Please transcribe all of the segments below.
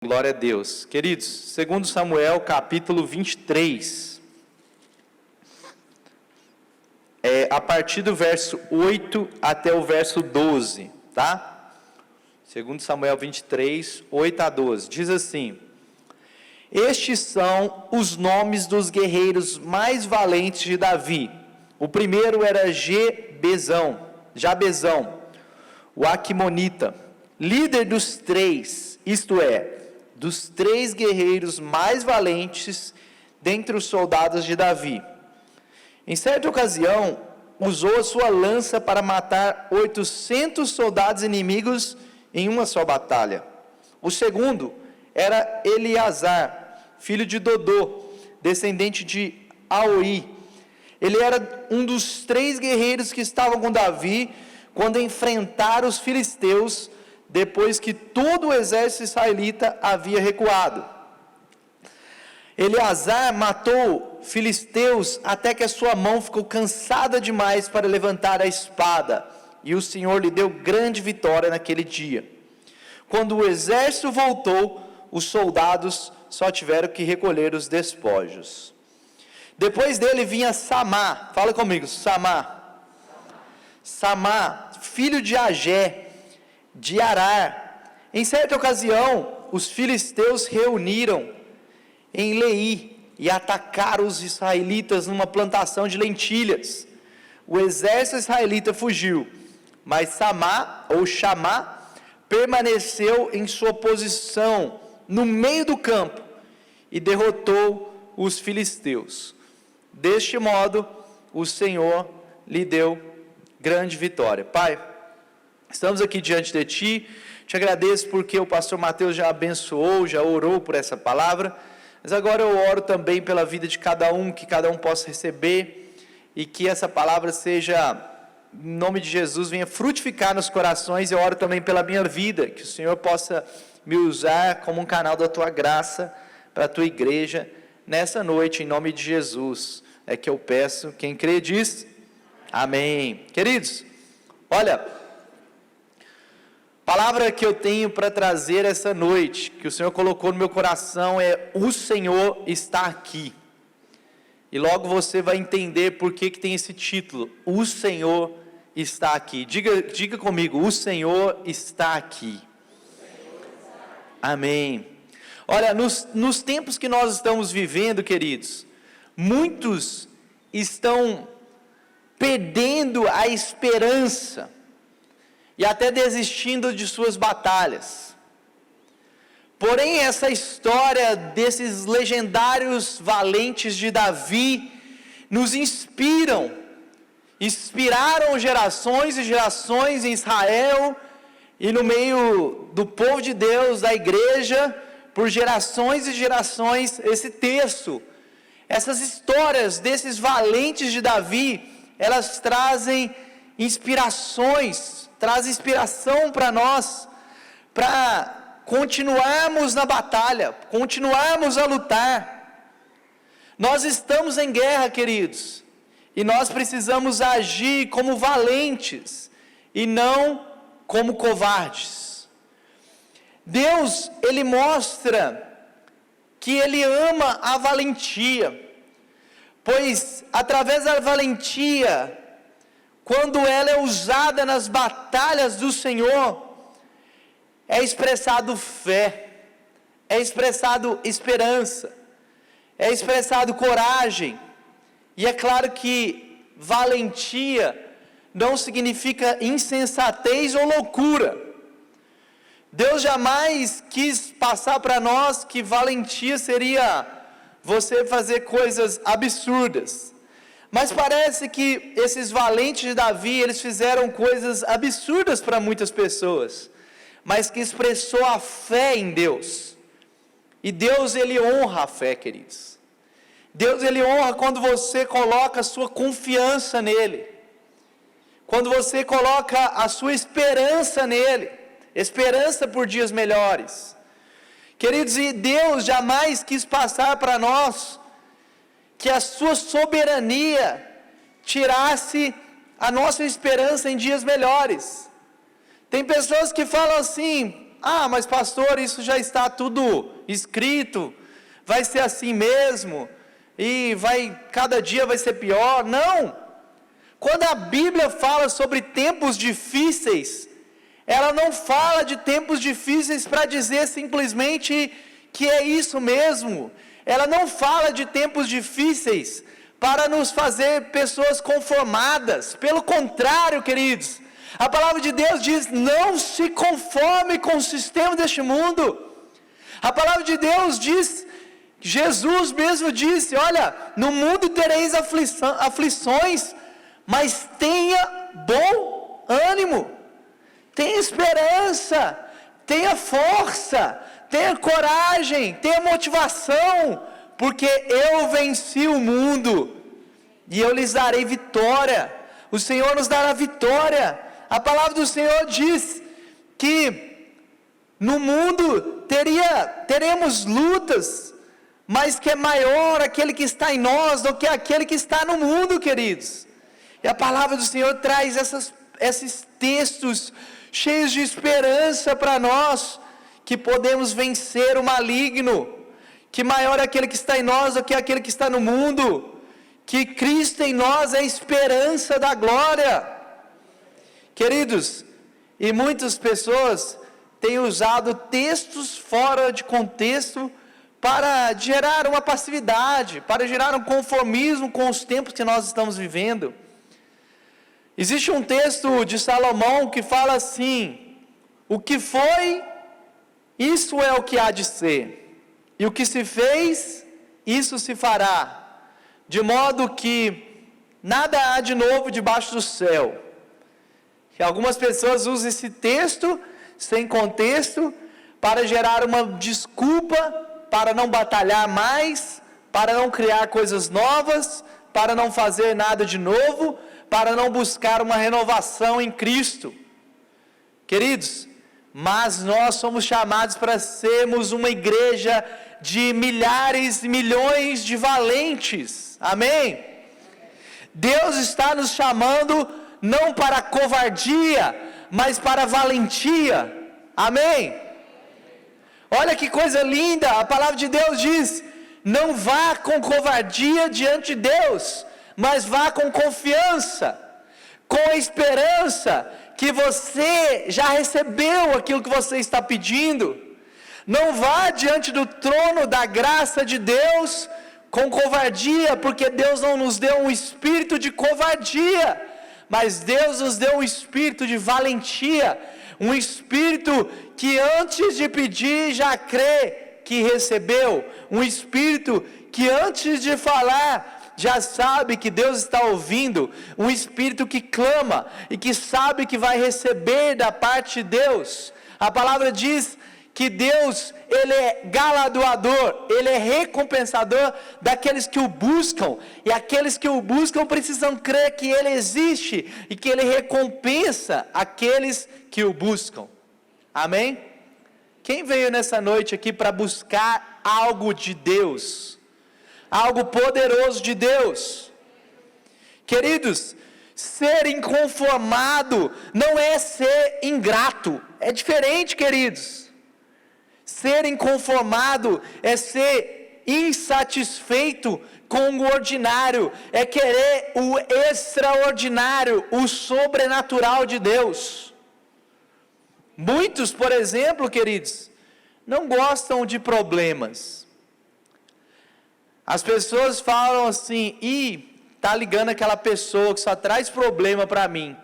Glória a Deus. Queridos, segundo Samuel, capítulo 23, a partir do verso 8 até o verso 12, tá? Segundo Samuel 23, 8 a 12, diz assim: Estes são os nomes dos guerreiros mais valentes de Davi. O primeiro era Jabezão, o Aquimonita, líder dos três, isto é, dos três guerreiros mais valentes dentre os soldados de Davi. Em certa ocasião, usou a sua lança para matar 800 soldados inimigos em uma só batalha. O segundo era Eleazar, filho de Dodô, descendente de Aoi. Ele era um dos três guerreiros que estavam com Davi quando enfrentaram os filisteus, depois que todo o exército israelita havia recuado. Eleazar matou filisteus até que a sua mão ficou cansada demais para levantar a espada, e o Senhor lhe deu grande vitória naquele dia. Quando o exército voltou, os soldados só tiveram que recolher os despojos. Depois dele vinha Samá, fala comigo, Samá, filho de Agé, de Arar. Em certa ocasião, os filisteus reuniram em Leí e atacaram os israelitas numa plantação de lentilhas. O exército israelita fugiu, mas Chamá permaneceu em sua posição no meio do campo e derrotou os filisteus. Deste modo, o Senhor lhe deu grande vitória. Pai, estamos aqui diante de Ti, te agradeço porque o pastor Mateus já abençoou, já orou por essa palavra, mas agora eu oro também pela vida de cada um, que cada um possa receber, e que essa palavra seja, em nome de Jesus, venha frutificar nos corações. Eu oro também pela minha vida, que o Senhor possa me usar como um canal da Tua graça, para a Tua igreja, nessa noite, em nome de Jesus, é que eu peço. Quem crê diz, amém. Queridos, olha, a palavra que eu tenho para trazer essa noite, que o Senhor colocou no meu coração, é: o Senhor está aqui. E logo você vai entender por que tem esse título, o Senhor está aqui. Diga comigo, o Senhor está aqui. Amém. Olha, nos tempos que nós estamos vivendo, queridos, muitos estão perdendo a esperança e até desistindo de suas batalhas. Porém, essa história desses legendários valentes de Davi nos inspiraram gerações e gerações em Israel e no meio do povo de Deus, da igreja, por gerações e gerações. Esse texto, essas histórias desses valentes de Davi, elas trazem traz inspiração para nós, para continuarmos na batalha, continuarmos a lutar. Nós estamos em guerra, queridos, e nós precisamos agir como valentes, e não como covardes. Deus, Ele mostra que Ele ama a valentia, pois através da valentia, quando ela é usada nas batalhas do Senhor, é expressado fé, é expressado esperança, é expressado coragem. E é claro que valentia não significa insensatez ou loucura. Deus jamais quis passar para nós que valentia seria você fazer coisas absurdas. Mas parece que esses valentes de Davi, eles fizeram coisas absurdas para muitas pessoas, mas que expressou a fé em Deus. E Deus, Ele honra a fé, queridos. Deus, Ele honra quando você coloca a sua confiança nele, quando você coloca a sua esperança nele, esperança por dias melhores. Queridos, e Deus jamais quis passar para nós que a sua soberania tirasse a nossa esperança em dias melhores. Tem pessoas que falam assim: mas pastor, isso já está tudo escrito, vai ser assim mesmo, e cada dia vai ser pior. Não! Quando a Bíblia fala sobre tempos difíceis, ela não fala de tempos difíceis para dizer simplesmente que é isso mesmo. Ela não fala de tempos difíceis para nos fazer pessoas conformadas. Pelo contrário, queridos, a palavra de Deus diz: não se conforme com o sistema deste mundo. A palavra de Deus diz, Jesus mesmo disse: olha, no mundo tereis aflições, mas tenha bom ânimo, tenha esperança, tenha força, tenha coragem, tenha motivação, porque eu venci o mundo, e eu lhes darei vitória. O Senhor nos dará vitória. A palavra do Senhor diz que no mundo teremos lutas, mas que é maior aquele que está em nós do que aquele que está no mundo, queridos. E a palavra do Senhor traz esses textos cheios de esperança para nós, que podemos vencer o maligno, que maior é aquele que está em nós do que aquele que está no mundo, que Cristo em nós é a esperança da glória. Queridos, e muitas pessoas têm usado textos fora de contexto para gerar uma passividade, para gerar um conformismo com os tempos que nós estamos vivendo. Existe um texto de Salomão que fala assim: o que foi, isso é o que há de ser, e o que se fez, isso se fará, de modo que nada há de novo debaixo do céu. E algumas pessoas usam esse texto sem contexto para gerar uma desculpa para não batalhar mais, para não criar coisas novas, para não fazer nada de novo, para não buscar uma renovação em Cristo. Queridos, mas nós somos chamados para sermos uma igreja de milhares e milhões de valentes. Amém? Deus está nos chamando não para covardia, mas para valentia. Amém? Olha que coisa linda, a palavra de Deus diz: não vá com covardia diante de Deus, mas vá com confiança, com a esperança que você já recebeu aquilo que você está pedindo. Não vá diante do trono da graça de Deus com covardia, porque Deus não nos deu um espírito de covardia, mas Deus nos deu um espírito de valentia, um espírito que antes de pedir já crê que recebeu, um espírito que antes de falar já sabe que Deus está ouvindo, um espírito que clama e que sabe que vai receber da parte de Deus. A palavra diz que Deus, Ele é galardoador, Ele é recompensador daqueles que o buscam, e aqueles que o buscam precisam crer que Ele existe, e que Ele recompensa aqueles que o buscam. Amém? Quem veio nessa noite aqui para buscar algo de Deus? Algo poderoso de Deus? Queridos, ser inconformado não é ser ingrato, é diferente, queridos. Ser inconformado é ser insatisfeito com o ordinário, é querer o extraordinário, o sobrenatural de Deus. Muitos, por exemplo, queridos, não gostam de problemas. As pessoas falam assim: tá ligando aquela pessoa que só traz problema para mim.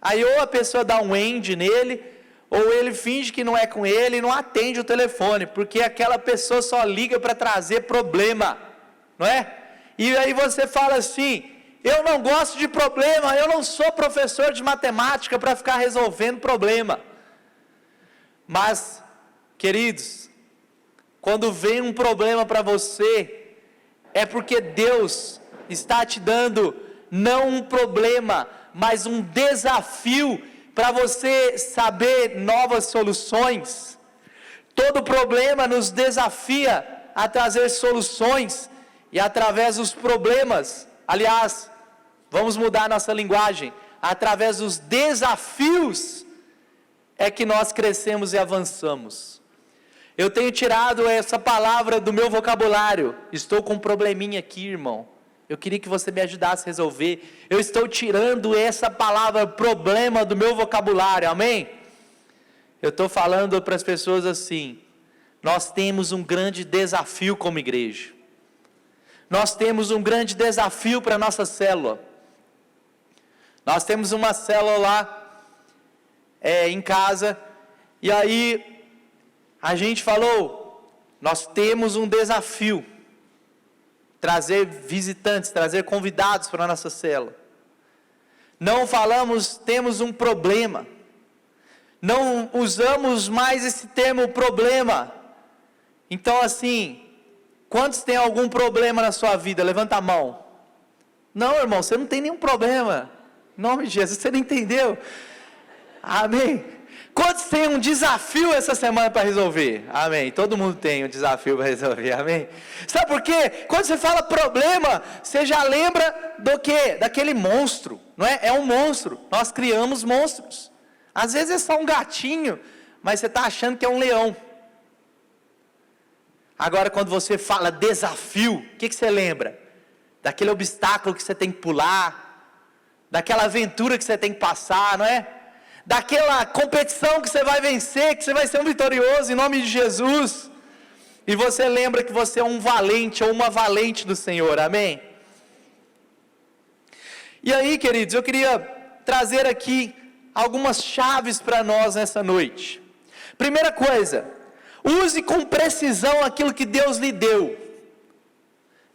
Aí ou a pessoa dá um end nele, ou ele finge que não é com ele e não atende o telefone, porque aquela pessoa só liga para trazer problema, não é? E aí você fala assim: eu não gosto de problema, eu não sou professor de matemática para ficar resolvendo problema. Mas, queridos, quando vem um problema para você, é porque Deus está te dando não um problema, mas um desafio para você saber novas soluções. Todo problema nos desafia a trazer soluções, e através dos problemas, aliás, vamos mudar nossa linguagem, através dos desafios, é que nós crescemos e avançamos. Eu tenho tirado essa palavra do meu vocabulário. Estou com um probleminha aqui, irmão. Eu queria que você me ajudasse a resolver. Eu estou tirando essa palavra problema do meu vocabulário, amém? Eu estou falando para as pessoas assim: nós temos um grande desafio como igreja. Nós temos um grande desafio para a nossa célula. Nós temos uma célula lá em casa, e aí a gente falou, nós temos um desafio, trazer visitantes, trazer convidados para a nossa célula. Não falamos, temos um problema, não usamos mais esse termo problema. Então assim, quantos têm algum problema na sua vida? Levanta a mão. Não, irmão, você não tem nenhum problema, em nome de Jesus, você não entendeu? Amém? Quantos têm um desafio essa semana para resolver? Amém? Todo mundo tem um desafio para resolver, amém? Sabe por quê? Quando você fala problema, você já lembra do quê? Daquele monstro, não é? É um monstro, nós criamos monstros. Às vezes é só um gatinho, mas você está achando que é um leão. Agora quando você fala desafio, o que você lembra? Daquele obstáculo que você tem que pular, daquela aventura que você tem que passar, não é? Daquela competição que você vai vencer, que você vai ser um vitorioso em nome de Jesus, e você lembra que você é um valente ou uma valente do Senhor, amém? E aí, queridos, eu queria trazer aqui algumas chaves para nós nessa noite. Primeira coisa, use com precisão aquilo que Deus lhe deu.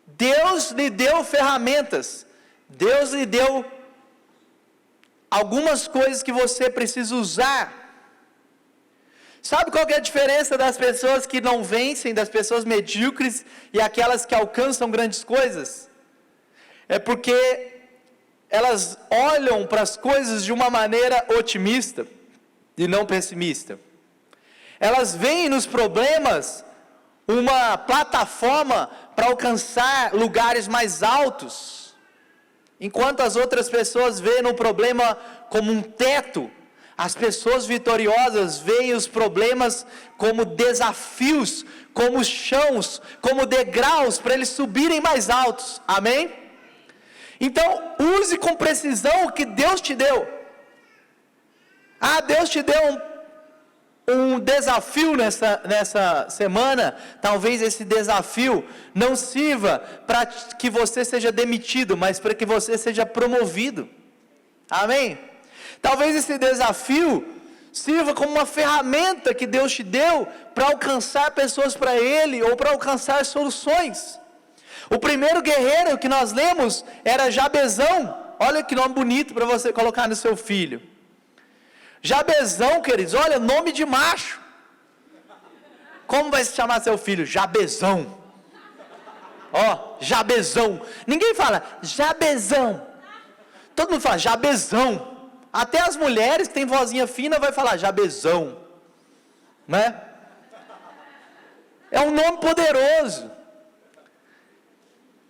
Deus lhe deu ferramentas, Deus lhe deu algumas coisas que você precisa usar. Sabe qual que é a diferença das pessoas que não vencem, das pessoas medíocres e aquelas que alcançam grandes coisas? É porque elas olham para as coisas de uma maneira otimista e não pessimista. Elas veem nos problemas uma plataforma para alcançar lugares mais altos, enquanto as outras pessoas veem o problema como um teto. As pessoas vitoriosas veem os problemas como desafios, como chãos, como degraus para eles subirem mais altos, amém? Então, use com precisão o que Deus te deu. Deus te deu um desafio nessa semana. Talvez esse desafio não sirva para que você seja demitido, mas para que você seja promovido, amém? Talvez esse desafio sirva como uma ferramenta que Deus te deu para alcançar pessoas para Ele, ou para alcançar soluções. O primeiro guerreiro que nós lemos era Jabezão. Olha que nome bonito para você colocar no seu filho. Jabezão, queridos, olha, nome de macho. Como vai se chamar seu filho? Jabezão. Jabezão. Ninguém fala Jabezão. Todo mundo fala Jabezão. Até as mulheres que têm vozinha fina vai falar Jabezão, né? É um nome poderoso.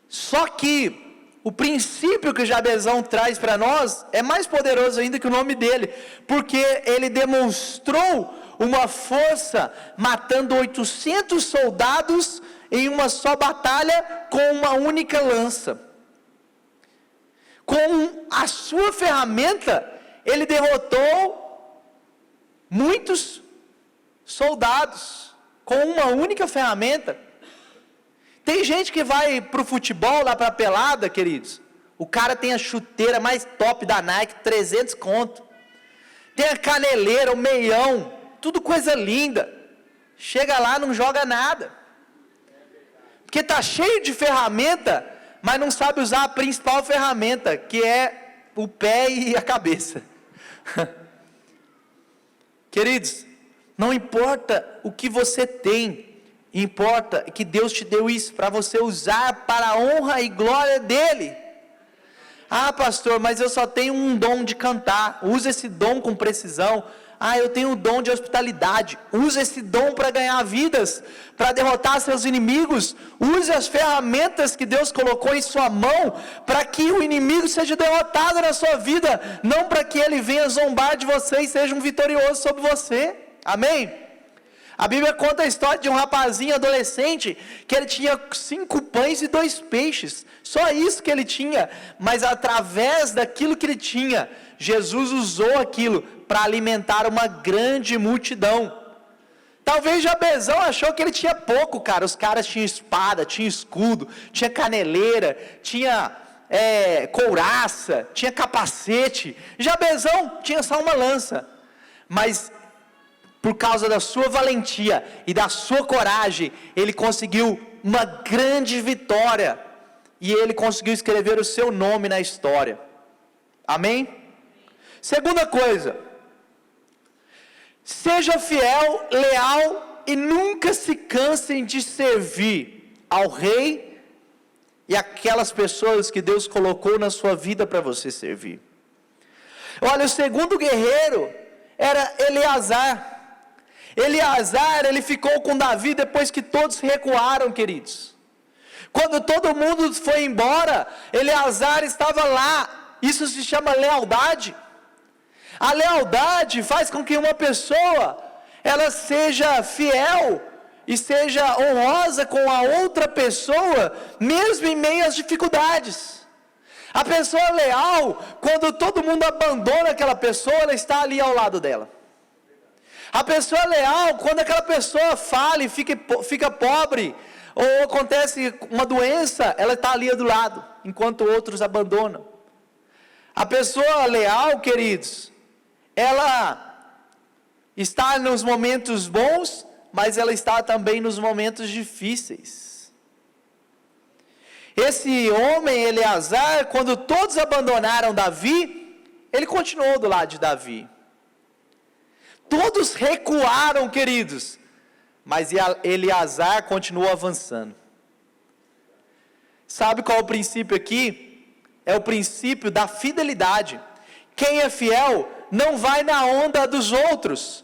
Só que o princípio que o Jabezão traz para nós é mais poderoso ainda que o nome dele, porque ele demonstrou uma força matando 800 soldados em uma só batalha com uma única lança. Com a sua ferramenta, ele derrotou muitos soldados com uma única ferramenta. Tem gente que vai para o futebol, lá para a pelada, queridos. O cara tem a chuteira mais top da Nike, 300 conto. Tem a caneleira, o meião, tudo coisa linda. Chega lá, não joga nada. Porque está cheio de ferramenta, mas não sabe usar a principal ferramenta, que é o pé e a cabeça. Queridos, não importa o que você tem, importa que Deus te deu isso para você usar para a honra e glória dele. Pastor, mas eu só tenho um dom de cantar. Use esse dom com precisão. eu tenho o dom de hospitalidade. Use esse dom para ganhar vidas, para derrotar seus inimigos. Use as ferramentas que Deus colocou em sua mão, para que o inimigo seja derrotado na sua vida, não para que ele venha zombar de você e seja um vitorioso sobre você. Amém? A Bíblia conta a história de um rapazinho adolescente, que ele tinha 5 pães e 2 peixes, só isso que ele tinha, mas através daquilo que ele tinha, Jesus usou aquilo para alimentar uma grande multidão. Talvez Jabezão achou que ele tinha pouco, cara. Os caras tinham espada, tinha escudo, tinha caneleira, tinha couraça, tinha capacete. Jabezão tinha só uma lança, mas por causa da sua valentia e da sua coragem, ele conseguiu uma grande vitória, e ele conseguiu escrever o seu nome na história. Amém? Segunda coisa, seja fiel, leal e nunca se cansem de servir ao rei e aquelas pessoas que Deus colocou na sua vida para você servir. Olha, o segundo guerreiro era Eleazar. Eleazar, ele ficou com Davi depois que todos recuaram, queridos. Quando todo mundo foi embora, Eleazar estava lá. Isso se chama lealdade. A lealdade faz com que uma pessoa, ela seja fiel e seja honrosa com a outra pessoa, mesmo em meio às dificuldades. A pessoa leal, quando todo mundo abandona aquela pessoa, ela está ali ao lado dela. A pessoa leal, quando aquela pessoa fala e fica pobre, ou acontece uma doença, ela está ali do lado, enquanto outros abandonam. A pessoa leal, queridos, ela está nos momentos bons, mas ela está também nos momentos difíceis. Esse homem, Eleazar, quando todos abandonaram Davi, ele continuou do lado de Davi. Todos recuaram, queridos, mas Eleazar continuou avançando. Sabe qual é o princípio aqui? É o princípio da fidelidade. Quem é fiel não vai na onda dos outros.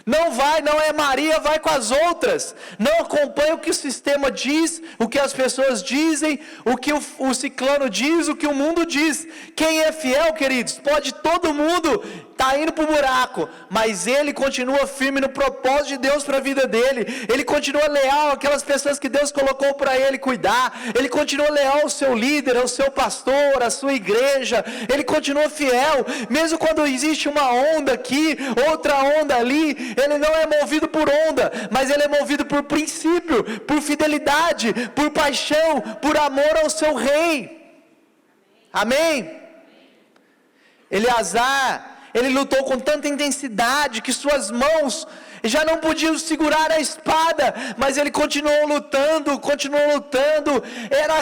Não é Maria, vai com as outras. Não acompanha o que o sistema diz, o que as pessoas dizem, o que o ciclano diz, o que o mundo diz. Quem é fiel, queridos, pode todo mundo está indo para o buraco, mas ele continua firme no propósito de Deus para a vida dele. Ele continua leal àquelas pessoas que Deus colocou para ele cuidar. Ele continua leal ao seu líder, ao seu pastor, à sua igreja. Ele continua fiel, mesmo quando existe uma onda aqui, outra onda ali. Ele não é movido por onda, mas ele é movido por princípio, por fidelidade, por paixão, por amor ao seu rei. Amém? Eleazar, ele lutou com tanta intensidade que suas mãos já não podiam segurar a espada, mas ele continuou lutando.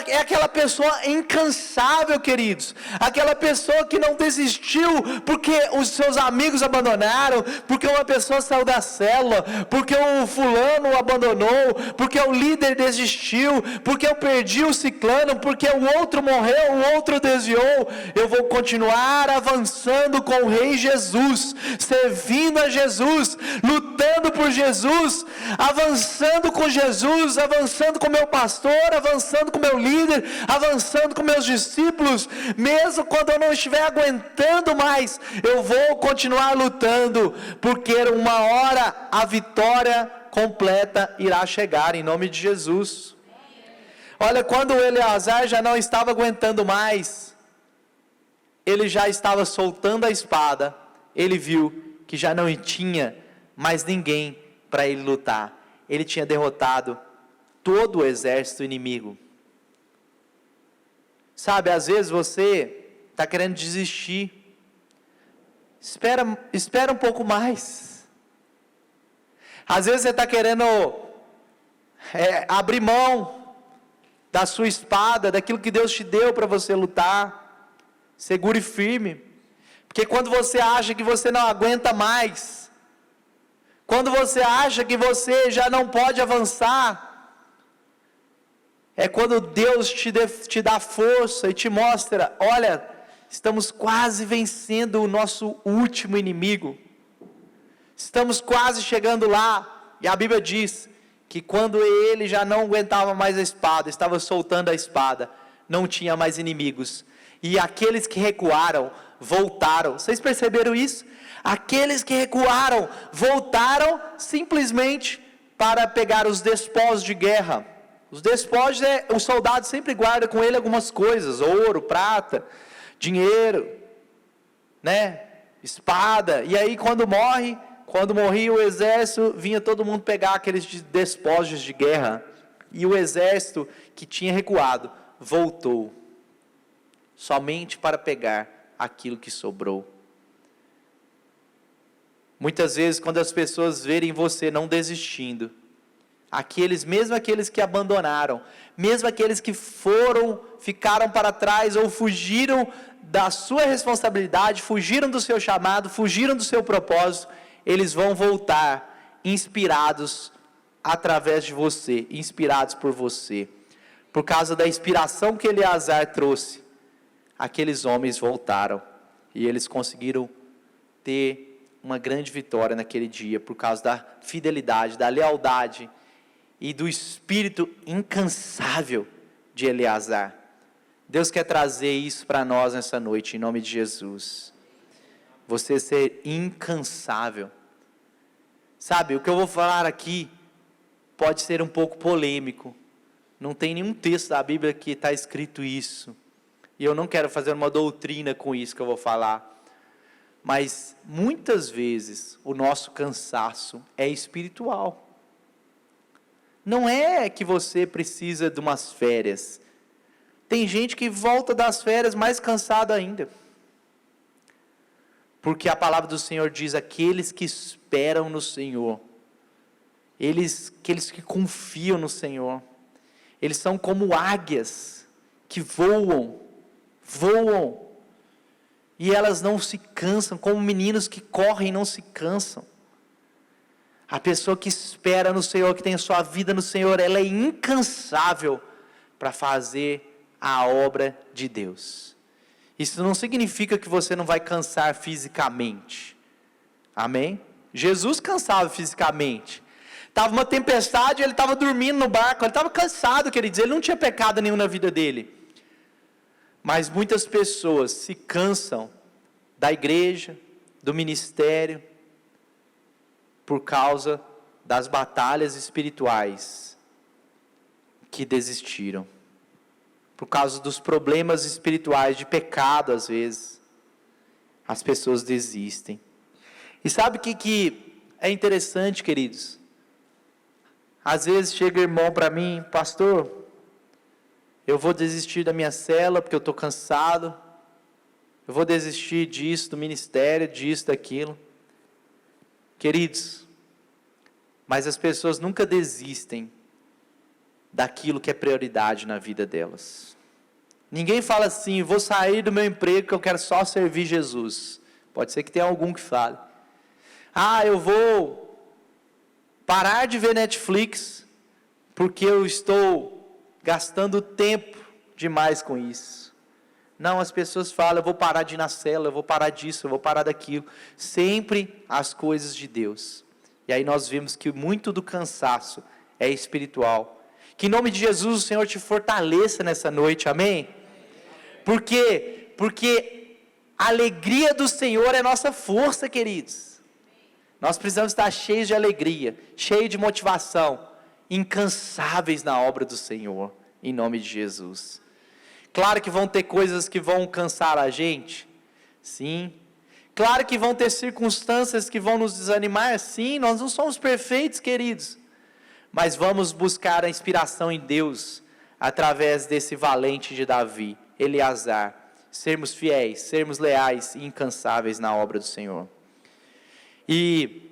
É aquela pessoa incansável, queridos, aquela pessoa que não desistiu porque os seus amigos abandonaram, porque uma pessoa saiu da célula, porque o fulano o abandonou, porque o líder desistiu, porque eu perdi o ciclano, porque o outro morreu, o outro desviou. Eu vou continuar avançando com o Rei Jesus, servindo a Jesus, lutando por Jesus, avançando com Jesus, avançando com meu pastor, avançando com meu líder, avançando com meus discípulos, mesmo quando eu não estiver aguentando mais, eu vou continuar lutando, porque uma hora a vitória completa irá chegar, em nome de Jesus. Olha, quando o Eleazar já não estava aguentando mais, ele já estava soltando a espada, ele viu que já não tinha mais ninguém para ele lutar. Ele tinha derrotado todo o exército inimigo. Sabe, às vezes você está querendo desistir. Espera um pouco mais. Às vezes você está querendo abrir mão da sua espada, daquilo que Deus te deu para você lutar. Segure firme. Porque quando você acha que você não aguenta mais, quando você acha que você já não pode avançar, é quando Deus te dá força e te mostra: olha, estamos quase vencendo o nosso último inimigo. Estamos quase chegando lá, e a Bíblia diz que quando ele já não aguentava mais a espada, estava soltando a espada, não tinha mais inimigos, e aqueles que recuaram, voltaram. Vocês perceberam isso? Aqueles que recuaram, voltaram simplesmente para pegar os despojos de guerra. Os despojos, o soldado sempre guarda com ele algumas coisas, ouro, prata, dinheiro, espada, e aí quando morria o exército, vinha todo mundo pegar aqueles despojos de guerra, e o exército que tinha recuado, voltou, somente para pegar aquilo que sobrou. Muitas vezes, quando as pessoas verem você não desistindo, mesmo aqueles que abandonaram, mesmo aqueles que ficaram para trás, ou fugiram da sua responsabilidade, fugiram do seu chamado, fugiram do seu propósito, eles vão voltar, inspirados através de você, inspirados por você, por causa da inspiração que Eleazar trouxe. Aqueles homens voltaram, e eles conseguiram ter uma grande vitória naquele dia, por causa da fidelidade, da lealdade, e do espírito incansável de Eleazar. Deus quer trazer isso para nós nessa noite, em nome de Jesus. Você ser incansável. Sabe, o que eu vou falar aqui pode ser um pouco polêmico. Não tem nenhum texto da Bíblia que está escrito isso. E eu não quero fazer uma doutrina com isso que eu vou falar. Mas muitas vezes o nosso cansaço é espiritual. Não é que você precisa de umas férias. Tem gente que volta das férias mais cansado ainda. Porque a palavra do Senhor diz: aqueles que esperam no Senhor, aqueles que confiam no Senhor, eles são como águias que voam, e elas não se cansam, como meninos que correm e não se cansam. A pessoa que espera no Senhor, que tem a sua vida no Senhor, ela é incansável para fazer a obra de Deus. Isso não significa que você não vai cansar fisicamente. Amém? Jesus cansava fisicamente. Estava uma tempestade, ele estava dormindo no barco, ele estava cansado, queridos, ele não tinha pecado nenhum na vida dele. Mas muitas pessoas se cansam da igreja, do ministério, por causa das batalhas espirituais que desistiram. Por causa dos problemas espirituais, de pecado às vezes, as pessoas desistem. E sabe o que é interessante, queridos? Às vezes chega irmão para mim: pastor, eu vou desistir da minha célula porque eu estou cansado, eu vou desistir disso, do ministério, disso, daquilo. Queridos, mas as pessoas nunca desistem daquilo que é prioridade na vida delas. Ninguém fala assim: vou sair do meu emprego porque eu quero só servir Jesus. Pode ser que tenha algum que fale: eu vou parar de ver Netflix porque eu estou gastando tempo demais com isso. Não, as pessoas falam: eu vou parar de ir na célula, eu vou parar disso, eu vou parar daquilo. Sempre as coisas de Deus. E aí nós vemos que muito do cansaço é espiritual. Que em nome de Jesus o Senhor te fortaleça nessa noite, amém? Por quê? Porque a alegria do Senhor é nossa força, queridos. Nós precisamos estar cheios de alegria, cheios de motivação, incansáveis na obra do Senhor, em nome de Jesus. Claro que vão ter coisas que vão cansar a gente, sim. Claro que vão ter circunstâncias que vão nos desanimar, sim. Nós não somos perfeitos, queridos. Mas vamos buscar a inspiração em Deus, através desse valente de Davi, Eleazar. Sermos fiéis, sermos leais e incansáveis na obra do Senhor. E,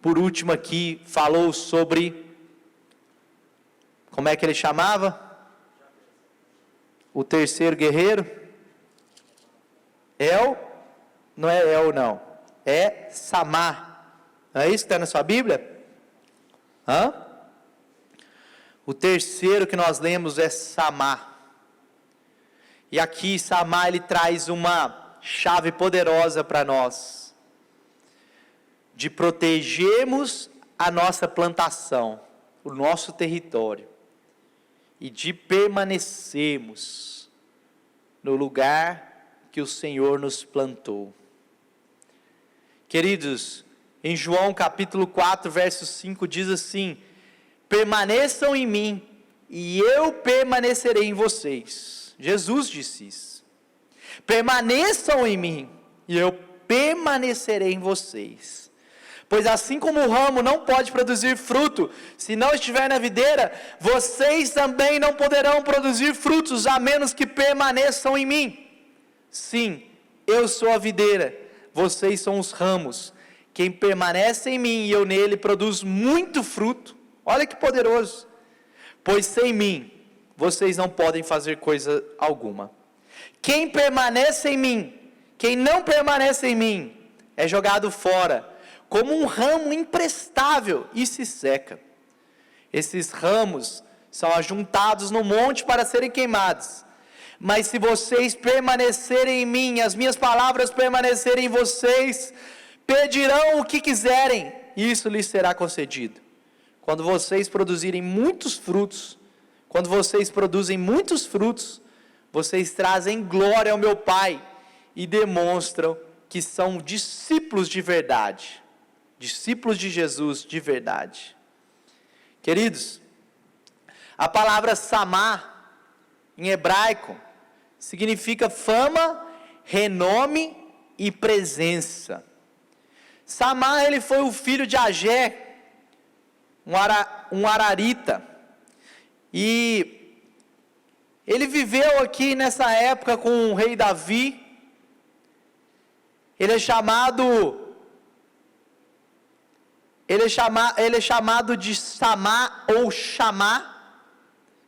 por último aqui, falou sobre, como é que ele chamava? O terceiro guerreiro? Não é El não, é Samá. Não é isso que está na sua Bíblia? O terceiro que nós lemos é Samá. E aqui Samá, ele traz uma chave poderosa para nós. de protegermos a nossa plantação, o nosso território, e de permanecermos no lugar que o Senhor nos plantou. Queridos, em João capítulo 4, verso 5, diz assim: permaneçam em mim, e eu permanecerei em vocês. Jesus disse isso. Permaneçam em mim, e eu permanecerei em vocês. Pois assim como o ramo não pode produzir fruto, se não estiver na videira, vocês também não poderão produzir frutos, a menos que permaneçam em mim. Sim, eu sou a videira, vocês são os ramos. Quem permanece em mim e eu nele produz muito fruto. Olha que poderoso. Pois sem mim, vocês não podem fazer coisa alguma. Quem permanece em mim, quem não permanece em mim, é jogado fora, como um ramo imprestável, e se seca. Esses ramos são ajuntados no monte para serem queimados. Mas se vocês permanecerem em mim, as minhas palavras permanecerem em vocês, pedirão o que quiserem, e isso lhes será concedido. Quando vocês produzirem muitos frutos, quando vocês produzem muitos frutos, vocês trazem glória ao meu Pai, e demonstram que são discípulos de verdade. Discípulos de Jesus de verdade. Queridos, a palavra samá, em hebraico, significa fama, renome e presença. Samá, ele foi o filho de Agé, um ararita, e ele viveu aqui nessa época com o rei Davi. Ele é chamado de Samá ou Chamá,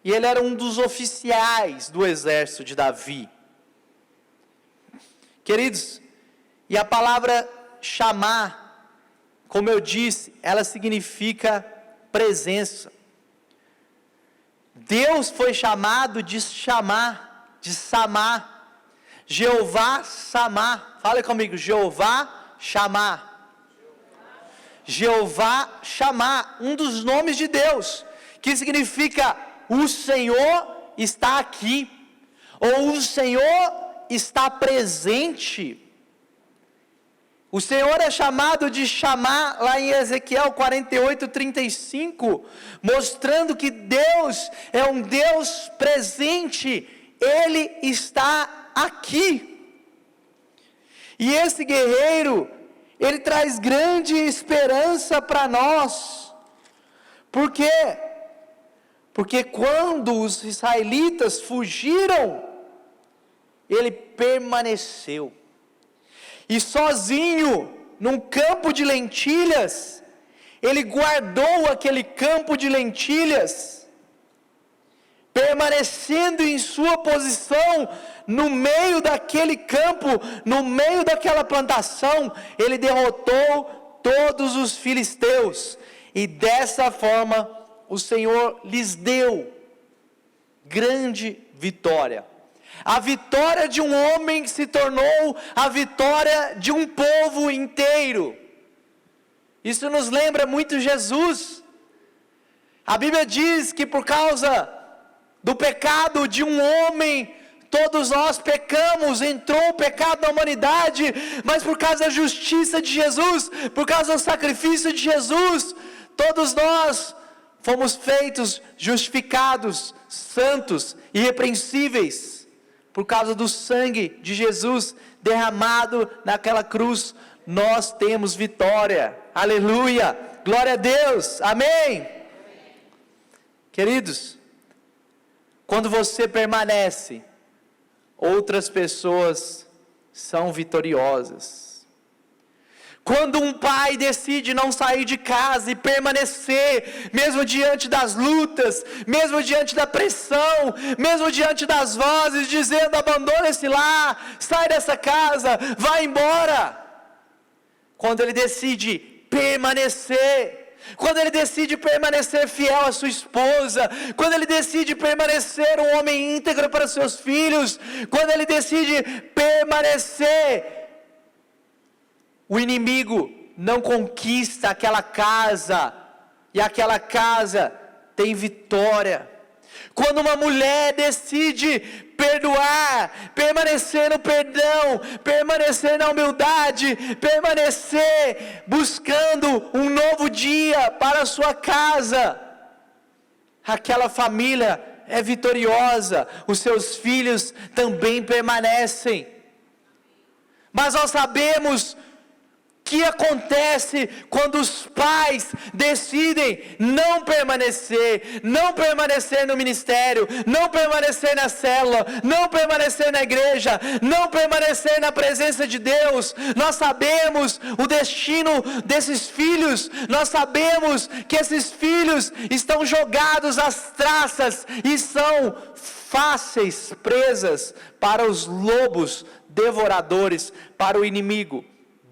e ele era um dos oficiais do exército de Davi. Queridos, e a palavra chamar, como eu disse, ela significa presença. Deus foi chamado de chamar, de Samá. Jeová Samá, fala comigo, Jeová chamar. Jeová chamar, um dos nomes de Deus, que significa o Senhor está aqui, ou o Senhor está presente. O Senhor é chamado de chamar, lá em Ezequiel 48:35, mostrando que Deus é um Deus presente, Ele está aqui. E esse guerreiro, ele traz grande esperança para nós. Por quê? Porque quando os israelitas fugiram, ele permaneceu. E sozinho, num campo de lentilhas, ele guardou aquele campo de lentilhas, permanecendo em sua posição, no meio daquele campo, no meio daquela plantação, ele derrotou todos os filisteus, e dessa forma, o Senhor lhes deu grande vitória. A vitória de um homem se tornou a vitória de um povo inteiro. Isso nos lembra muito Jesus. A Bíblia diz que por causa do pecado de um homem, todos nós pecamos, entrou o pecado na humanidade, mas por causa da justiça de Jesus, por causa do sacrifício de Jesus, todos nós fomos feitos justificados, santos, irrepreensíveis, por causa do sangue de Jesus derramado naquela cruz. Nós temos vitória, aleluia, glória a Deus, amém. Queridos, quando você permanece, outras pessoas são vitoriosas. Quando um pai decide não sair de casa e permanecer, mesmo diante das lutas, mesmo diante da pressão, mesmo diante das vozes dizendo: abandona esse lar, sai dessa casa, vai embora. Quando ele decide permanecer, quando ele decide permanecer fiel à sua esposa, quando ele decide permanecer um homem íntegro para seus filhos, quando ele decide permanecer, o inimigo não conquista aquela casa, e aquela casa tem vitória. Quando uma mulher decide perdoar, permanecer no perdão, permanecer na humildade, permanecer buscando um novo dia para a sua casa, aquela família é vitoriosa, os seus filhos também permanecem. Mas nós sabemos o que acontece quando os pais decidem não permanecer no ministério, não permanecer na célula, não permanecer na igreja, não permanecer na presença de Deus. Nós sabemos o destino desses filhos, nós sabemos que esses filhos estão jogados às traças e são fáceis presas para os lobos devoradores, para o inimigo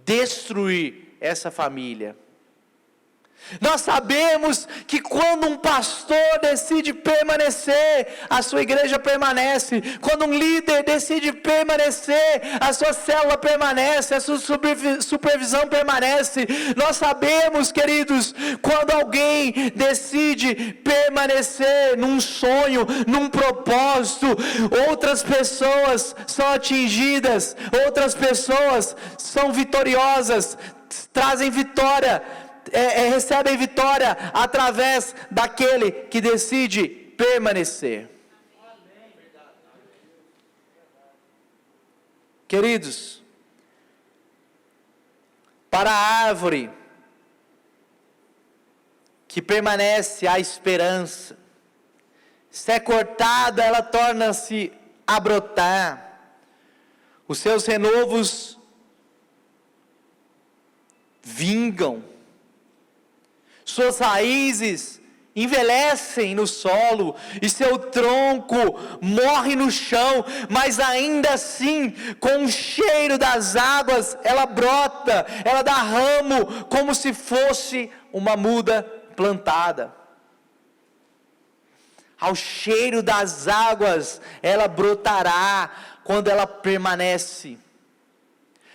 destruir essa família. Nós sabemos que quando um pastor decide permanecer, a sua igreja permanece. Quando um líder decide permanecer, a sua célula permanece, a sua supervisão permanece. Nós sabemos, queridos, quando alguém decide permanecer num sonho, num propósito, outras pessoas são atingidas, outras pessoas são vitoriosas, trazem vitória, recebem vitória através daquele que decide permanecer. Queridos, para a árvore que permanece a esperança, se é cortada, ela torna-se a brotar, os seus renovos vingam, suas raízes envelhecem no solo, e seu tronco morre no chão, mas ainda assim, com o cheiro das águas, ela brota, ela dá ramo, como se fosse uma muda plantada. Ao cheiro das águas, ela brotará, quando ela permanece.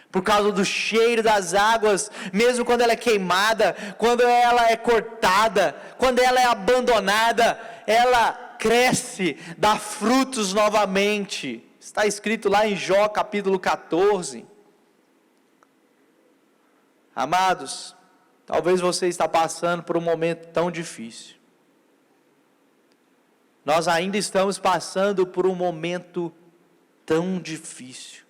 Por causa do cheiro das águas, mesmo quando ela é queimada, quando ela é cortada, quando ela é abandonada, ela cresce, dá frutos novamente. Está escrito lá em Jó capítulo 14. Amados, talvez você está passando por um momento tão difícil. Nós ainda estamos passando por um momento tão difícil.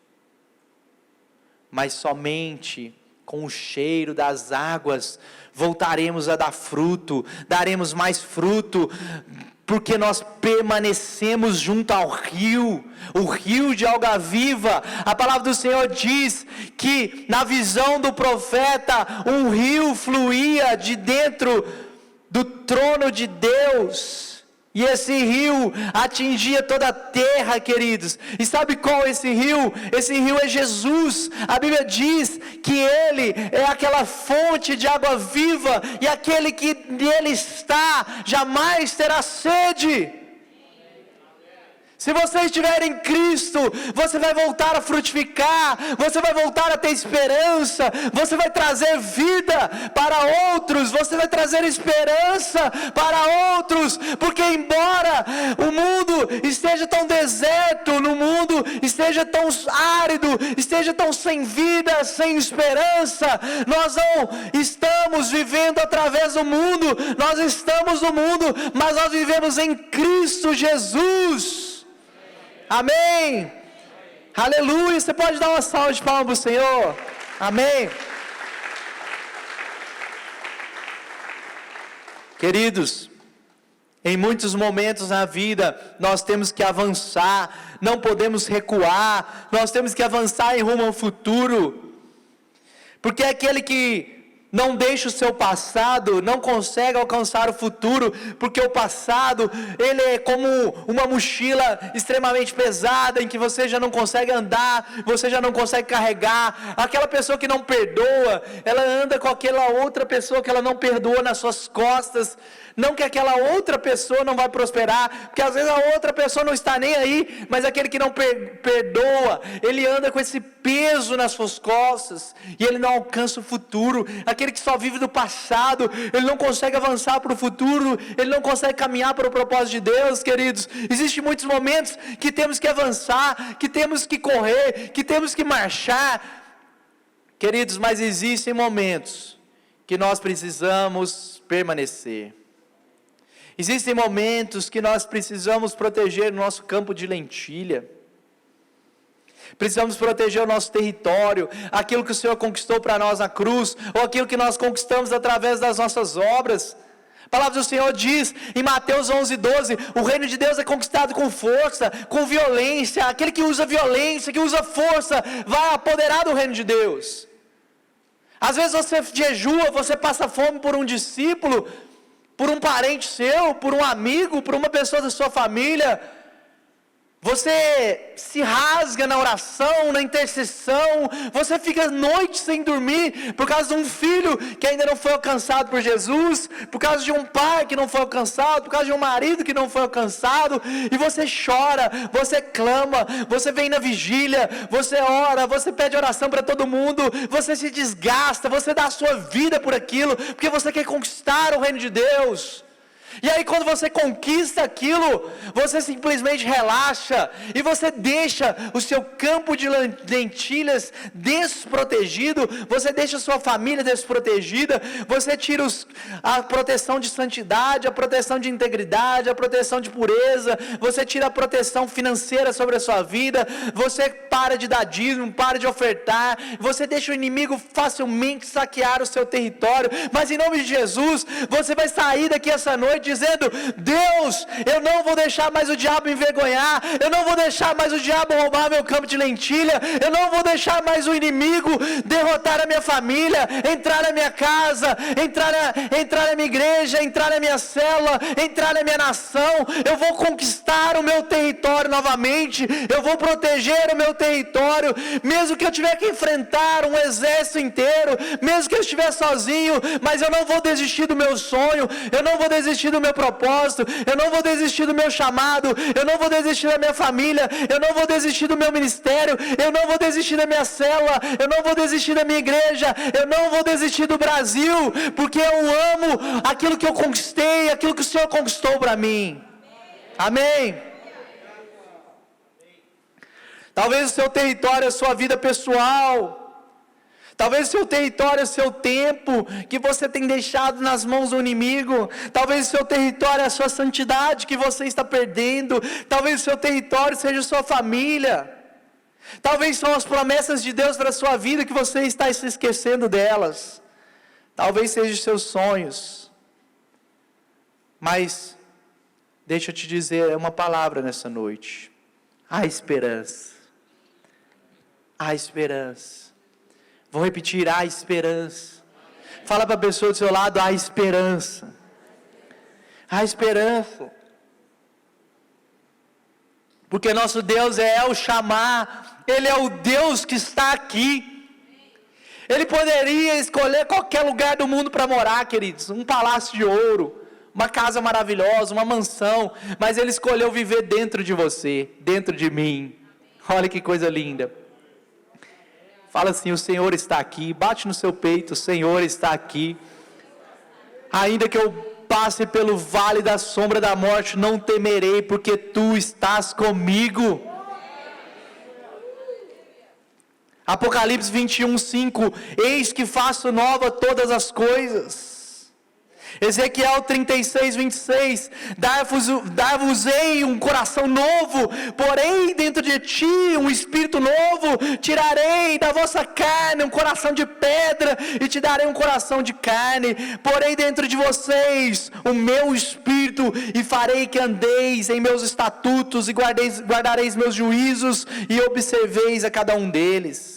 Mas somente com o cheiro das águas voltaremos a dar fruto, daremos mais fruto, porque nós permanecemos junto ao rio, o rio de água viva. A palavra do Senhor diz que na visão do profeta, um rio fluía de dentro do trono de Deus, e esse rio atingia toda a terra, queridos. E sabe qual é esse rio? Esse rio é Jesus. A Bíblia diz que Ele é aquela fonte de água viva, e aquele que nele está, jamais terá sede. Se você estiver em Cristo, você vai voltar a frutificar, você vai voltar a ter esperança, você vai trazer vida para outros, você vai trazer esperança para outros, porque embora o mundo esteja tão deserto, no mundo esteja tão árido, esteja tão sem vida, sem esperança, nós não estamos vivendo através do mundo, nós estamos no mundo, mas nós vivemos em Cristo Jesus. Amém. Aleluia. Você pode dar uma salva de palmas para o Senhor? Amém. Queridos, em muitos momentos na vida, nós temos que avançar, não podemos recuar, nós temos que avançar em rumo ao futuro, porque aquele que não deixa o seu passado, não consegue alcançar o futuro, porque o passado, ele é como uma mochila extremamente pesada, em que você já não consegue andar, você já não consegue carregar. Aquela pessoa que não perdoa, ela anda com aquela outra pessoa que ela não perdoou nas suas costas. Não que aquela outra pessoa não vai prosperar, porque às vezes a outra pessoa não está nem aí, mas aquele que não perdoa, ele anda com esse peso nas suas costas, e ele não alcança o futuro. Aquele que só vive do passado, ele não consegue avançar para o futuro, ele não consegue caminhar para o propósito de Deus, queridos. Existem muitos momentos que temos que avançar, que temos que correr, que temos que marchar, queridos, mas existem momentos que nós precisamos permanecer. Existem momentos que nós precisamos proteger o nosso campo de lentilha. Precisamos proteger o nosso território, aquilo que o Senhor conquistou para nós na cruz, ou aquilo que nós conquistamos através das nossas obras. A palavra do Senhor diz em Mateus 11:12, o reino de Deus é conquistado com força, com violência. Aquele que usa violência, que usa força, vai apoderar do reino de Deus. Às vezes você jejua, você passa fome por um discípulo, por um parente seu, por um amigo, por uma pessoa da sua família. Você se rasga na oração, na intercessão, você fica noites sem dormir, por causa de um filho que ainda não foi alcançado por Jesus, por causa de um pai que não foi alcançado, por causa de um marido que não foi alcançado, e você chora, você clama, você vem na vigília, você ora, você pede oração para todo mundo, você se desgasta, você dá a sua vida por aquilo, porque você quer conquistar o reino de Deus. E aí quando você conquista aquilo, você simplesmente relaxa, e você deixa o seu campo de lentilhas desprotegido, você deixa a sua família desprotegida, você tira a proteção de santidade, a proteção de integridade, a proteção de pureza, você tira a proteção financeira sobre a sua vida, você para de dar dízimo, para de ofertar, você deixa o inimigo facilmente saquear o seu território, mas em nome de Jesus, você vai sair daqui essa noite dizendo: Deus, eu não vou deixar mais o diabo envergonhar, eu não vou deixar mais o diabo roubar meu campo de lentilha, eu não vou deixar mais o inimigo derrotar a minha família, entrar na minha casa, entrar na minha igreja, entrar na minha célula, entrar na minha nação. Eu vou conquistar o meu território novamente, eu vou proteger o meu território, mesmo que eu tiver que enfrentar um exército inteiro, mesmo que eu estiver sozinho, mas eu não vou desistir do meu sonho, eu não vou desistir do meu propósito, eu não vou desistir do meu chamado, eu não vou desistir da minha família, eu não vou desistir do meu ministério, eu não vou desistir da minha célula, eu não vou desistir da minha igreja, eu não vou desistir do Brasil, porque eu amo aquilo que eu conquistei, aquilo que o Senhor conquistou para mim. Amém. Talvez o seu território é a sua vida pessoal, talvez o seu território é o seu tempo, que você tem deixado nas mãos do inimigo. Talvez o seu território é a sua santidade, que você está perdendo. Talvez o seu território seja a sua família. Talvez são as promessas de Deus para a sua vida, que você está se esquecendo delas. Talvez sejam os seus sonhos. Mas, deixa eu te dizer uma palavra nessa noite. Há esperança. Há esperança. Vou repetir: há esperança. Fala para a pessoa do seu lado: há esperança. Há esperança. Porque nosso Deus é El Shammah, Ele é o Deus que está aqui. Ele poderia escolher qualquer lugar do mundo para morar, queridos, um palácio de ouro, uma casa maravilhosa, uma mansão, mas Ele escolheu viver dentro de você, dentro de mim. Olha que coisa linda. Fala assim: o Senhor está aqui. Bate no seu peito: o Senhor está aqui. Ainda que eu passe pelo vale da sombra da morte, não temerei, porque tu estás comigo. Apocalipse 21:5: eis que faço nova todas as coisas. Ezequiel 36:26: dar-vos-ei um coração novo, porém dentro de ti um espírito novo, tirarei da vossa carne um coração de pedra, e te darei um coração de carne, porém dentro de vocês o meu espírito, e farei que andeis em meus estatutos, e guardareis meus juízos, e observeis a cada um deles.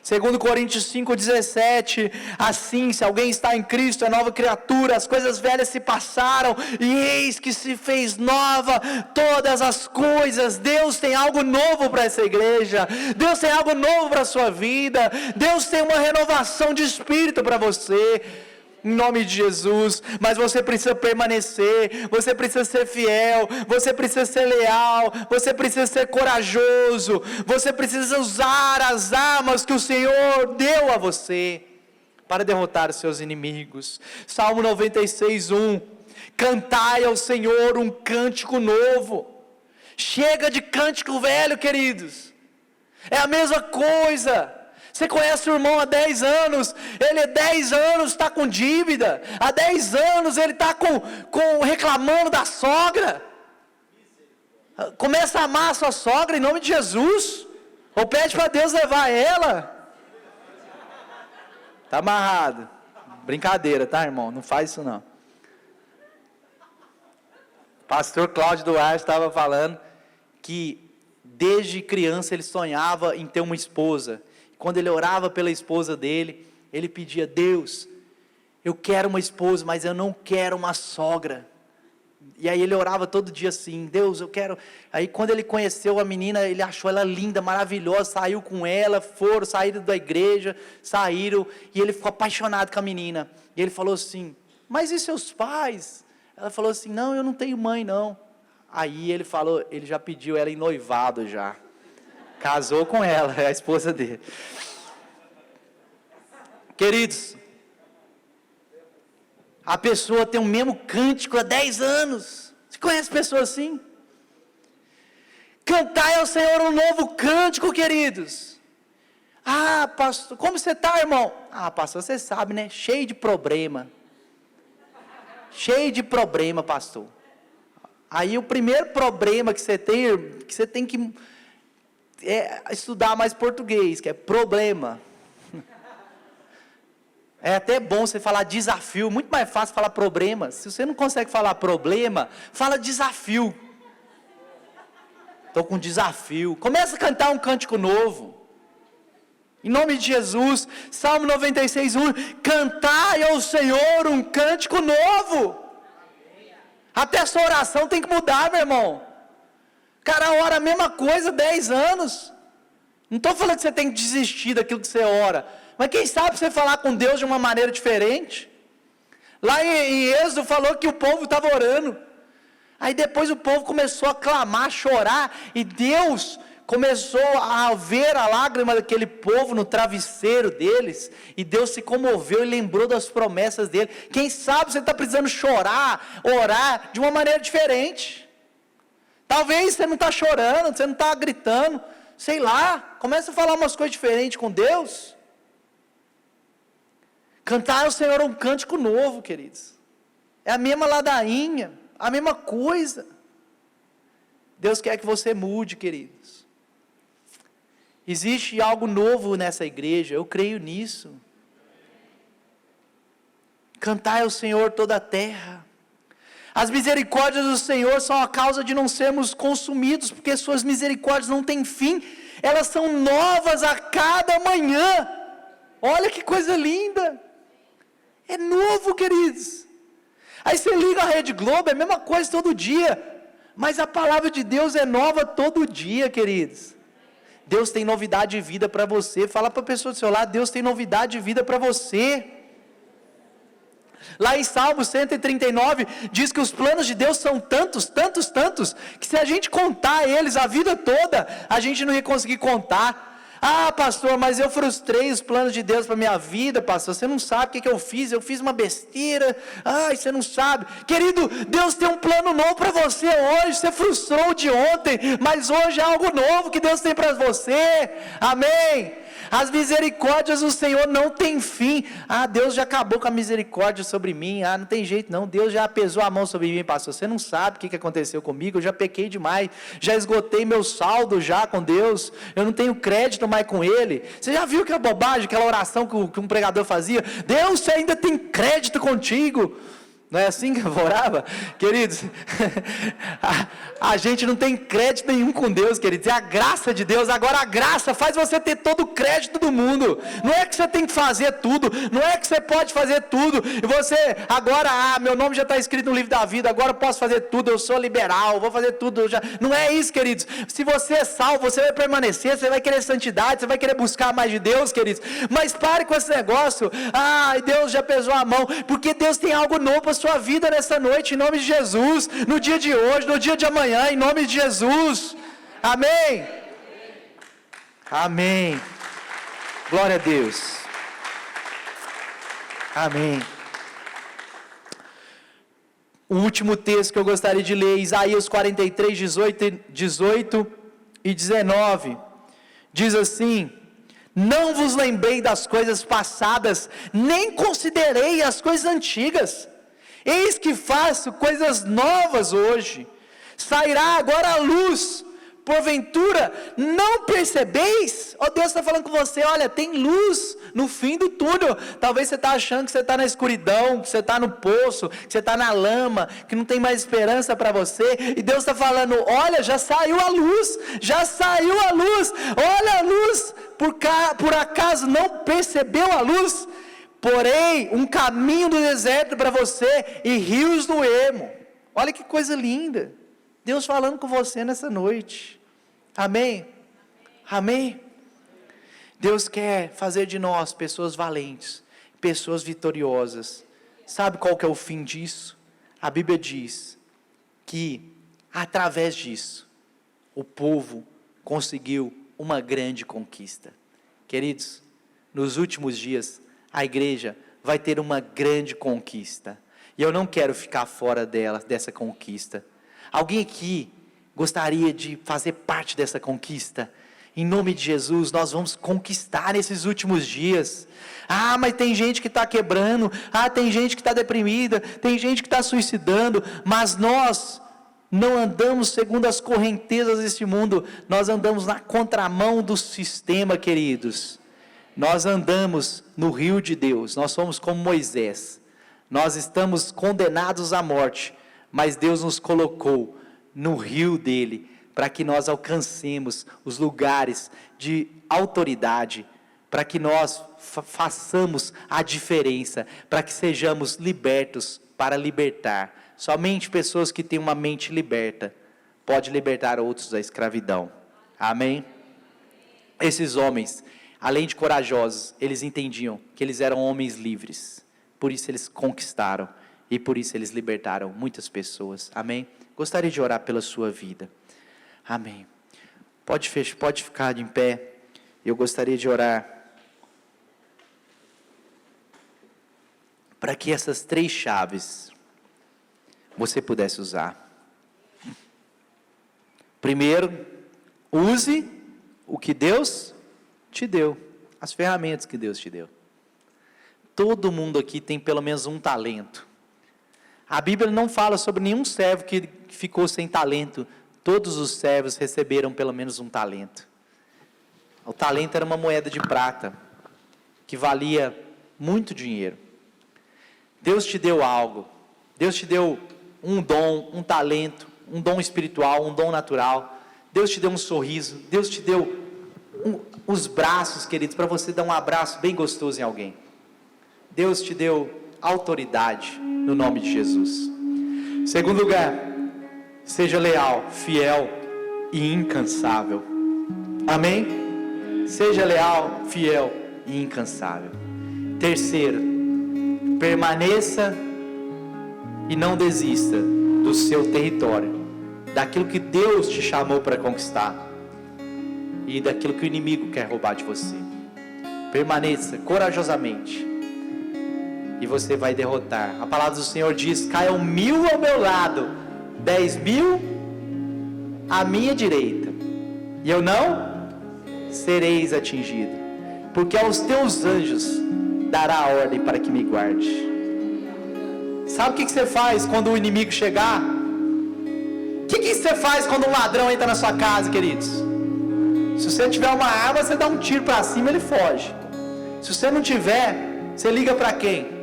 2 Coríntios 5:17: assim, se alguém está em Cristo, é nova criatura, as coisas velhas se passaram, e eis que se fez nova todas as coisas. Deus tem algo novo para essa igreja, Deus tem algo novo para a sua vida, Deus tem uma renovação de espírito para você. em nome de Jesus, mas você precisa permanecer, você precisa ser fiel, você precisa ser leal, você precisa ser corajoso, você precisa usar as armas que o Senhor deu a você, para derrotar os seus inimigos. Salmo 96:1, cantai ao Senhor um cântico novo. Chega de cântico velho, queridos, é a mesma coisa. Você conhece o irmão há 10 anos, ele há 10 anos está com dívida, há 10 anos ele está reclamando da sogra. Começa a amar a sua sogra em nome de Jesus, ou pede para Deus levar ela. Está amarrado, brincadeira, tá, irmão, não faz isso não. Pastor Cláudio Duarte estava falando que desde criança ele sonhava em ter uma esposa. Quando ele orava pela esposa dele, ele pedia: Deus, eu quero uma esposa, mas eu não quero uma sogra. E aí ele orava todo dia assim: Deus, eu quero. Aí quando ele conheceu a menina, ele achou ela linda, maravilhosa, saiu com ela, saíram da igreja, saíram, e ele ficou apaixonado com a menina. E ele falou assim: mas e seus pais? Ela falou assim: não, eu não tenho mãe não. Aí ele falou, ele já pediu ela em noivado já. Casou com ela, é a esposa dele. Queridos, a pessoa tem o mesmo cântico há 10 anos. Você conhece pessoas assim? Cantai ao Senhor um novo cântico, queridos. Ah, pastor, como você está, irmão? Ah, pastor, você sabe, né? Cheio de problema. Cheio de problema, pastor. Aí o primeiro problema que você tem que estudar mais português, que é problema. É até bom você falar desafio, muito mais fácil falar problema. Se você não consegue falar problema, fala desafio. Estou com desafio. Começa a cantar um cântico novo. Em nome de Jesus, Salmo 96:1, cantai ao Senhor um cântico novo. Até a sua oração tem que mudar, meu irmão. O cara ora a mesma coisa 10 anos. Não estou falando que você tem que desistir daquilo que você ora, mas quem sabe você falar com Deus de uma maneira diferente. Lá em Êxodo falou que o povo estava orando. Aí depois o povo começou a clamar, a chorar, e Deus começou a ver a lágrima daquele povo no travesseiro deles, e Deus se comoveu e lembrou das promessas dele. Quem sabe você está precisando chorar, orar de uma maneira diferente. Talvez você não está chorando, você não está gritando, sei lá, começa a falar umas coisas diferentes com Deus. Cantar ao Senhor um cântico novo, queridos. É a mesma ladainha, a mesma coisa. Deus quer que você mude, queridos. Existe algo novo nessa igreja, eu creio nisso. Cantai ao Senhor toda a terra. As misericórdias do Senhor são a causa de não sermos consumidos, porque suas misericórdias não têm fim, elas são novas a cada manhã. Olha que coisa linda, é novo, queridos. Aí você liga a Rede Globo, é a mesma coisa todo dia, mas a palavra de Deus é nova todo dia, queridos. Deus tem novidade de vida para você. Fala para a pessoa do seu lado: Deus tem novidade de vida para você. Lá em Salmo 139, diz que os planos de Deus são tantos, que se a gente contar eles a vida toda, a gente não ia conseguir contar. Ah, pastor, mas eu frustrei os planos de Deus para a minha vida, pastor, você não sabe o que eu fiz uma besteira, ai, você não sabe. Querido, Deus tem um plano novo para você hoje. Você frustrou de ontem, mas hoje é algo novo que Deus tem para você, amém? As misericórdias do Senhor não têm fim. Ah, Deus já acabou com a misericórdia sobre mim. Ah, não tem jeito não, Deus já pesou a mão sobre mim, pastor. Você não sabe o que aconteceu comigo, eu já pequei demais, já esgotei meu saldo já com Deus, eu não tenho crédito mais com Ele. Você já viu aquela bobagem, aquela oração que um pregador fazia? Deus, você ainda tem crédito contigo. Não é assim que eu orava? Queridos, a gente não tem crédito nenhum com Deus, queridos, é a graça de Deus. Agora a graça faz você ter todo o crédito do mundo. Não é que você tem que fazer tudo, não é que você pode fazer tudo, e você agora, meu nome já está escrito no livro da vida, agora eu posso fazer tudo, eu sou liberal, vou fazer tudo. Não é isso, queridos. Se você é salvo, você vai permanecer, você vai querer santidade, você vai querer buscar mais de Deus, queridos. Mas pare com esse negócio, Deus já pesou a mão, porque Deus tem algo novo para sua vida nessa noite, em nome de Jesus, no dia de hoje, no dia de amanhã, em nome de Jesus, amém, amém, glória a Deus, amém. O último texto que eu gostaria de ler, Isaías 43, 18 e 19, diz assim: não vos lembrei das coisas passadas, nem considerei as coisas antigas. Eis que faço coisas novas hoje. Sairá agora a luz. Porventura, não percebeis? Deus está falando com você, olha, tem luz no fim do túnel. Talvez você está achando que você está na escuridão, que você está no poço, que você está na lama, que não tem mais esperança para você. E Deus está falando, olha, já saiu a luz, já saiu a luz. Olha a luz, por acaso não percebeu a luz? Porém, um caminho do deserto para você e rios no ermo. Olha que coisa linda. Deus falando com você nessa noite. Amém? Amém? Deus quer fazer de nós pessoas valentes, pessoas vitoriosas. Sabe qual que é o fim disso? A Bíblia diz que através disso, o povo conseguiu uma grande conquista. Queridos, nos últimos dias, a igreja vai ter uma grande conquista, e eu não quero ficar fora dessa conquista. Alguém aqui gostaria de fazer parte dessa conquista? Em nome de Jesus, nós vamos conquistar nesses últimos dias. Mas tem gente que está quebrando, tem gente que está deprimida, tem gente que está suicidando, mas nós não andamos segundo as correntezas deste mundo, nós andamos na contramão do sistema, queridos. Nós andamos no rio de Deus, nós somos como Moisés, nós estamos condenados à morte, mas Deus nos colocou no rio dele, para que nós alcancemos os lugares de autoridade, para que nós façamos a diferença, para que sejamos libertos para libertar. Somente pessoas que têm uma mente liberta, podem libertar outros da escravidão. Amém? Esses homens, além de corajosos, eles entendiam que eles eram homens livres, por isso eles conquistaram, e por isso eles libertaram muitas pessoas. Amém? Gostaria de orar pela sua vida. Amém. Pode ficar de pé. Eu gostaria de orar para que essas 3 chaves você pudesse usar. Primeiro, use o que Deus te deu, as ferramentas que Deus te deu. Todo mundo aqui tem pelo menos um talento. A Bíblia não fala sobre nenhum servo que ficou sem talento. Todos os servos receberam pelo menos um talento. O talento era uma moeda de prata, que valia muito dinheiro. Deus te deu algo. Deus te deu um dom, um talento, um dom espiritual, um dom natural. Deus te deu um sorriso. Deus te deu os braços, queridos, para você dar um abraço bem gostoso em alguém. Deus te deu autoridade, no nome de Jesus. Segundo lugar, seja leal, fiel e incansável. Amém? Seja leal, fiel e incansável. Terceiro, permaneça e não desista do seu território, daquilo que Deus te chamou para conquistar e daquilo que o inimigo quer roubar de você. Permaneça corajosamente e você vai derrotar. A palavra do Senhor diz: caiam 1000 ao meu lado, 10.000 à minha direita, e eu não sereis atingido, porque aos teus anjos dará ordem para que me guarde. Sabe o que você faz quando o inimigo chegar? O que você faz quando um ladrão entra na sua casa, queridos? Se você tiver uma arma, você dá um tiro para cima, ele foge. Se você não tiver, você liga para quem?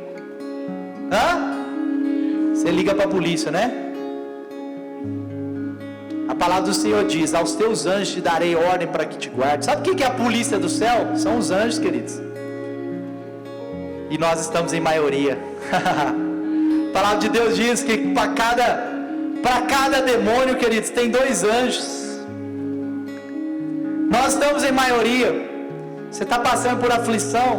Você liga para a polícia, né? A palavra do Senhor diz: aos teus anjos te darei ordem para que te guarde. Sabe o que é a polícia do céu? São os anjos, queridos. E nós estamos em maioria. A palavra de Deus diz que para cada demônio, queridos, tem 2 anjos. Nós estamos em maioria. Você está passando por aflição?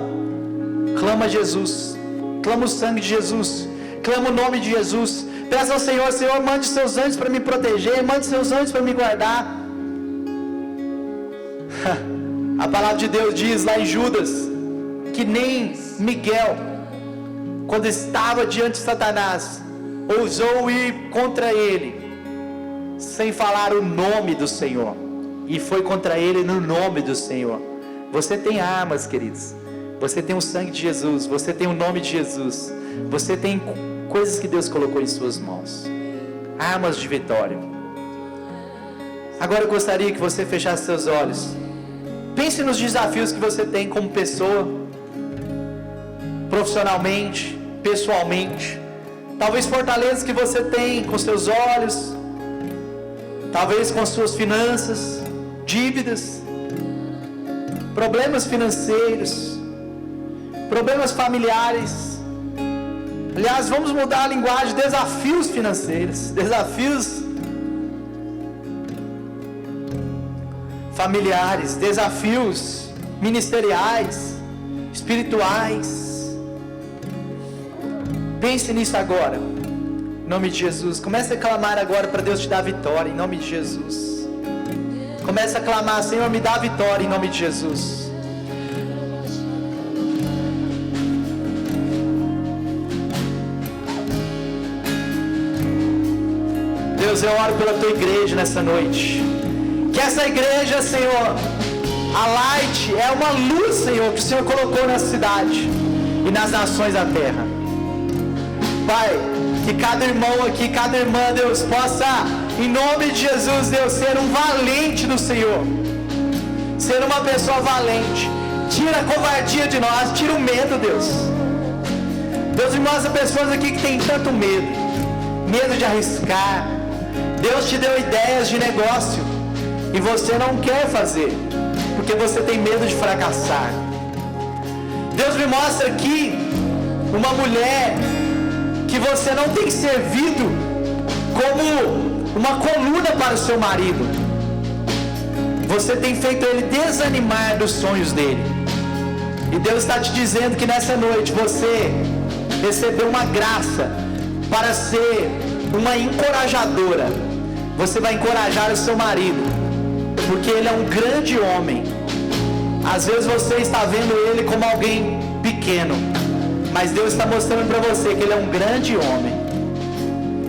Clama a Jesus. Clama o sangue de Jesus. Clama o nome de Jesus. Peça ao Senhor: Senhor, mande seus anjos para me proteger. Mande seus anjos para me guardar. A palavra de Deus diz lá em Judas que nem Miguel, quando estava diante de Satanás, ousou ir contra ele sem falar o nome do Senhor, e foi contra ele no nome do Senhor. Você tem armas, queridos. Você tem o sangue de Jesus. Você tem o nome de Jesus. Você tem coisas que Deus colocou em suas mãos, armas de vitória. Agora eu gostaria que você fechasse seus olhos. Pense nos desafios que você tem como pessoa, profissionalmente, pessoalmente. Talvez fortalezas que você tem com seus olhos, talvez com suas finanças, dívidas, problemas financeiros, problemas familiares. Aliás, vamos mudar a linguagem: desafios financeiros, desafios familiares, desafios ministeriais, espirituais. Pense nisso agora, em nome de Jesus. Comece a clamar agora para Deus te dar vitória, em nome de Jesus. Comece a clamar: Senhor, me dá vitória, em nome de Jesus. Deus, eu oro pela tua igreja nessa noite. Que essa igreja, Senhor, a Light, é uma luz, Senhor, que o Senhor colocou nessa cidade e nas nações da terra. Pai, que cada irmão aqui, cada irmã, Deus, possa, em nome de Jesus, Deus, ser um valente do Senhor, ser uma pessoa valente. Tira a covardia de nós, tira o medo, Deus. Deus, me mostra pessoas aqui que têm tanto medo de arriscar. Deus te deu ideias de negócio e você não quer fazer, porque você tem medo de fracassar. Deus me mostra aqui uma mulher que você não tem servido como uma coluna para o seu marido. Você tem feito ele desanimar dos sonhos dele. E Deus está te dizendo que nessa noite você recebeu uma graça para ser uma encorajadora. Você vai encorajar o seu marido, porque ele é um grande homem. Às vezes você está vendo ele como alguém pequeno, mas Deus está mostrando para você que ele é um grande homem.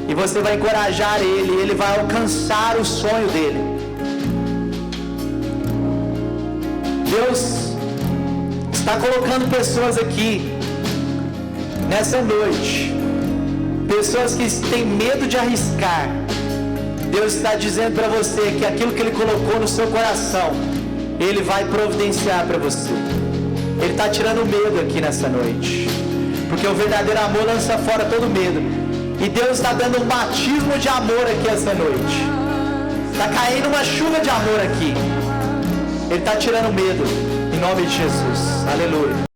E você vai encorajar ele, e ele vai alcançar o sonho dele. Deus está colocando pessoas aqui nessa noite, pessoas que têm medo de arriscar. Deus está dizendo para você que aquilo que Ele colocou no seu coração, Ele vai providenciar para você. Ele está tirando o medo aqui nessa noite, porque o verdadeiro amor lança fora todo medo. E Deus está dando um batismo de amor aqui essa noite. Está caindo uma chuva de amor aqui. Ele está tirando o medo, em nome de Jesus. Aleluia.